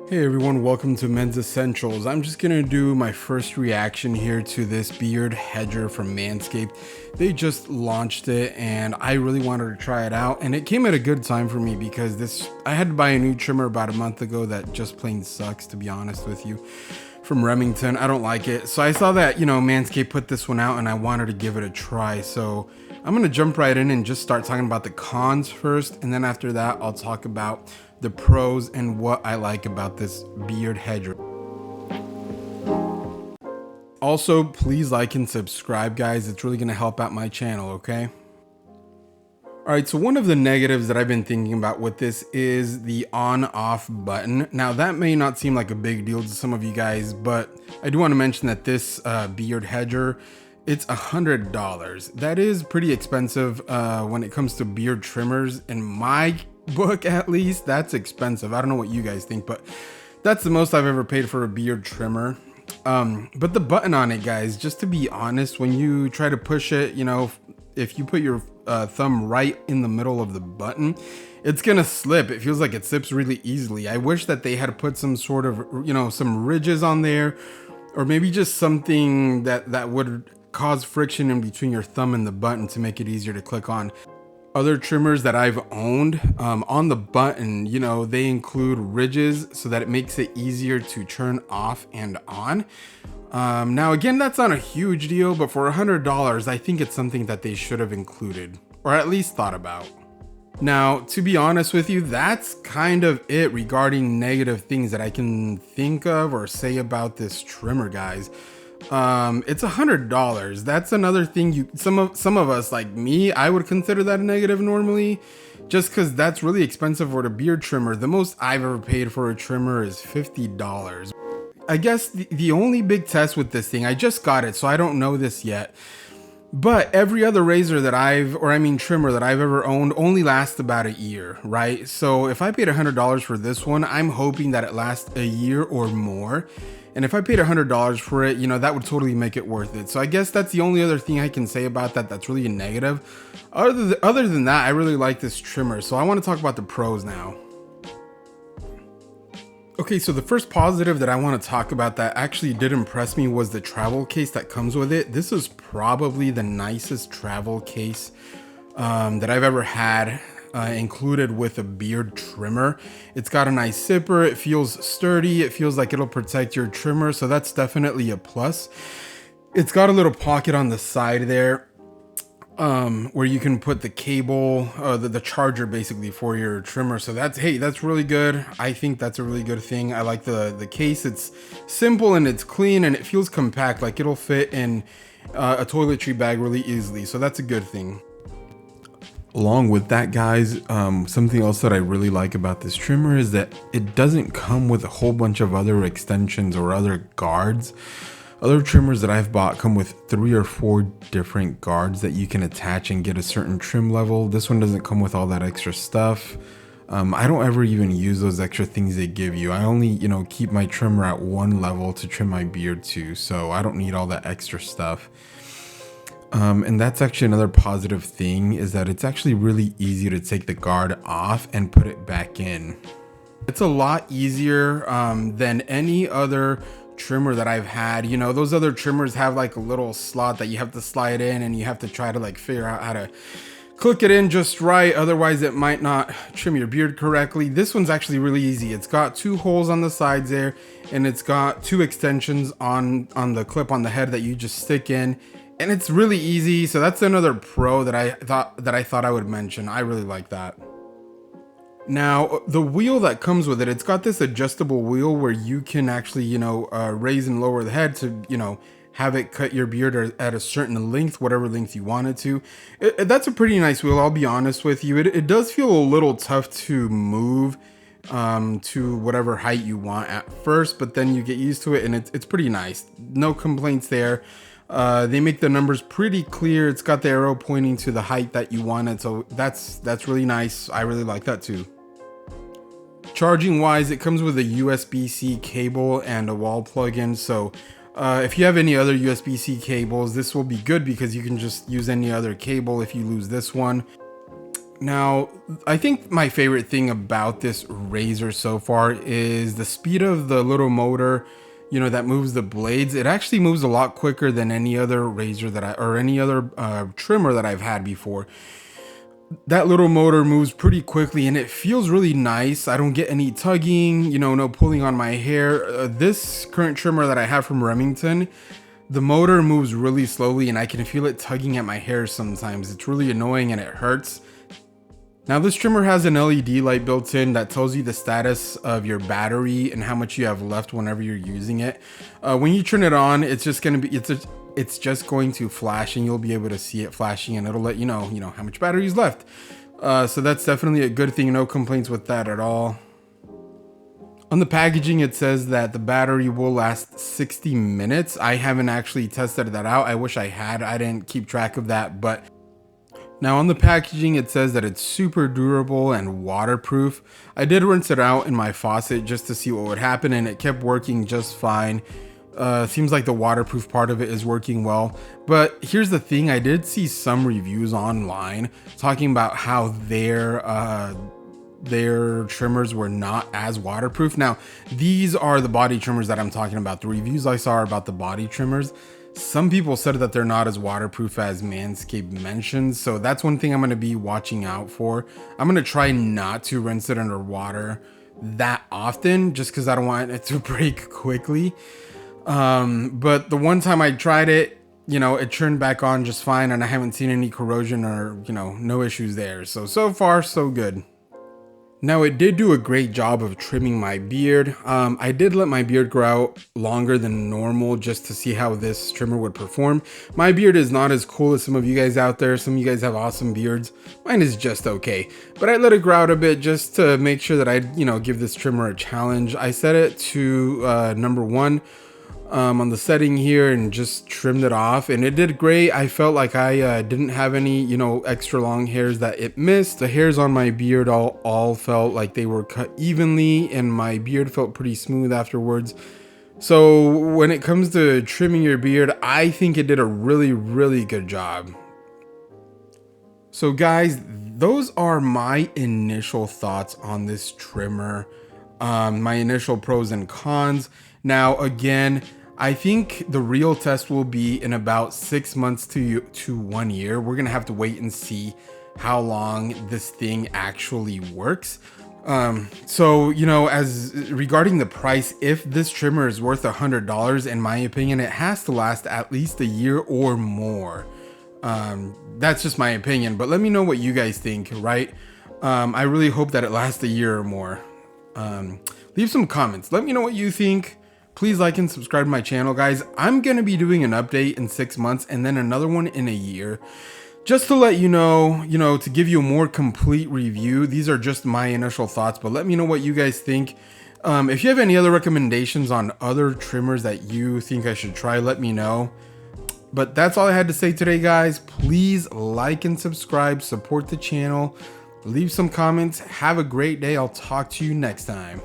Hey everyone, welcome to Men's Essentials. I'm just gonna do my first reaction here to this beard hedger from Manscaped. They just launched it and I really wanted to try it out, and it came at a good time for me because I had to buy a new trimmer about a month ago that just plain sucks, to be honest with you, from Remington. I don't like it. So I saw that, Manscaped put this one out and I wanted to give it a try. So I'm gonna jump right in and just start talking about the cons first, and then after that I'll talk about the pros and what I like about this beard hedger. Also, please like and subscribe, guys. It's really going to help out my channel, okay? Alright, so one of the negatives that I've been thinking about with this is the on-off button. Now, that may not seem like a big deal to some of you guys, but I do want to mention that this beard hedger, it's $100. That is pretty expensive when it comes to beard trimmers. In my book, at least, that's expensive. I don't know what you guys think, but that's the most I've ever paid for a beard trimmer. But the button on it, guys, just to be honest, when you try to push it, if you put your thumb right in the middle of the button, it's gonna slip. It feels like it slips really easily. I wish that they had put some sort of, some ridges on there, or maybe just something that would cause friction in between your thumb and the button to make it easier to click on. Other trimmers that I've owned, on the button, they include ridges so that it makes it easier to turn off and on. Now again, that's not a huge deal, but for $100, I think it's something that they should have included, or at least thought about. Now, to be honest with you, that's kind of it regarding negative things that I can think of or say about this trimmer, guys. It's $100. That's another thing some of us, like me, I would consider that a negative normally, just because that's really expensive for a beard trimmer. The most I've ever paid for a trimmer is $50. I guess the only big test with this thing, I just got it, so I don't know this yet, but every other razor that trimmer that I've ever owned only lasts about a year, right? So if I paid $100 for this one, I'm hoping that it lasts a year or more. And if I paid $100 for it, that would totally make it worth it. So I guess that's the only other thing I can say about that that's really a negative. Other than that, I really like this trimmer. So I want to talk about the pros now. Okay, so the first positive that I want to talk about that actually did impress me was the travel case that comes with it. This is probably the nicest travel case that I've ever had. Included with a beard trimmer. It's got a nice zipper, it feels sturdy, it feels like it'll protect your trimmer, so that's definitely a plus. It's got a little pocket on the side there where you can put the cable, the charger basically for your trimmer, so that's really good. I think that's a really good thing. I like the case. It's simple and it's clean and it feels compact, like it'll fit in a toiletry bag really easily, so that's a good thing. Along with that, guys, something else that I really like about this trimmer is that it doesn't come with a whole bunch of other extensions or other guards. Other trimmers that I've bought come with 3 or 4 different guards that you can attach and get a certain trim level. This one doesn't come with all that extra stuff. I don't ever even use those extra things they give you. I only, keep my trimmer at one level to trim my beard to, so I don't need all that extra stuff. And that's actually another positive thing, is that it's actually really easy to take the guard off and put it back in. It's a lot easier than any other trimmer that I've had. Those other trimmers have like a little slot that you have to slide in and you have to try to like figure out how to click it in just right, otherwise it might not trim your beard correctly. This one's actually really easy. It's got 2 holes on the sides there, and it's got 2 extensions on the clip on the head that you just stick in. And it's really easy, so that's another pro that I thought I would mention. I really like that. Now, the wheel that comes with it, it's got this adjustable wheel where you can actually, raise and lower the head to, have it cut your beard at a certain length, whatever length you want it to. That's a pretty nice wheel, I'll be honest with you. It does feel a little tough to move to whatever height you want at first, but then you get used to it and it's pretty nice. No complaints there. They make the numbers pretty clear. It's got the arrow pointing to the height that you want it, so that's really nice. I really like that too. Charging wise, it comes with a USB-C cable and a wall plug-in, so if you have any other USB-C cables, this will be good because you can just use any other cable if you lose this one. Now, I think my favorite thing about this razor so far is the speed of the little motor, you know, that moves the blades. It actually moves a lot quicker than any other razor or any other trimmer that I've had before. That little motor moves pretty quickly and it feels really nice. I don't get any tugging, you know, no pulling on my hair. This current trimmer that I have from Remington, the motor moves really slowly and I can feel it tugging at my hair sometimes. It's really annoying and it hurts. Now this trimmer has an LED light built in that tells you the status of your battery and how much you have left whenever you're using it. When you turn it on, it's just going to flash and you'll be able to see it flashing and it'll let you know how much battery is left. So that's definitely a good thing. No complaints with that at all. On the packaging, it says that the battery will last 60 minutes. I haven't actually tested that out. I wish I had. I didn't keep track of that, but now on the packaging, it says that it's super durable and waterproof. I did rinse it out in my faucet just to see what would happen and it kept working just fine. Seems like the waterproof part of it is working well. But here's the thing, I did see some reviews online talking about how their trimmers were not as waterproof. Now, these are the body trimmers that I'm talking about. The reviews I saw are about the body trimmers. Some people said that they're not as waterproof as Manscaped mentioned, so that's one thing I'm going to be watching out for. I'm going to try not to rinse it under water that often just because I don't want it to break quickly. But the one time I tried it, you know, it turned back on just fine and I haven't seen any corrosion or, you know, no issues there. So far, so good. Now it did do a great job of trimming my beard. I did let my beard grow out longer than normal just to see how this trimmer would perform. My beard is not as cool as some of you guys out there. Some of you guys have awesome beards. Mine is just okay, but I let it grow out a bit just to make sure that I'd, you know, give this trimmer a challenge. I set it to number 1 on the setting here and just trimmed it off and it did great. I felt like I didn't have any, you know, extra long hairs that it missed. The hairs on my beard all felt like they were cut evenly and my beard felt pretty smooth afterwards. So when it comes to trimming your beard, I think it did a really good job. So guys, those are my initial thoughts on this trimmer, my initial pros and cons. Now, again, I think the real test will be in about 6 months to 1 year. We're going to have to wait and see how long this thing actually works. So, you know, as regarding the price, if this trimmer is worth $100, in my opinion, it has to last at least a year or more. That's just my opinion, but let me know what you guys think, right? I really hope that it lasts a year or more. Leave some comments. Let me know what you think. Please like and subscribe to my channel, guys. I'm going to be doing an update in 6 months and then another one in a year. Just to let you know, to give you a more complete review. These are just my initial thoughts, but let me know what you guys think. If you have any other recommendations on other trimmers that you think I should try, let me know. But that's all I had to say today, guys. Please like and subscribe, support the channel, leave some comments. Have a great day. I'll talk to you next time.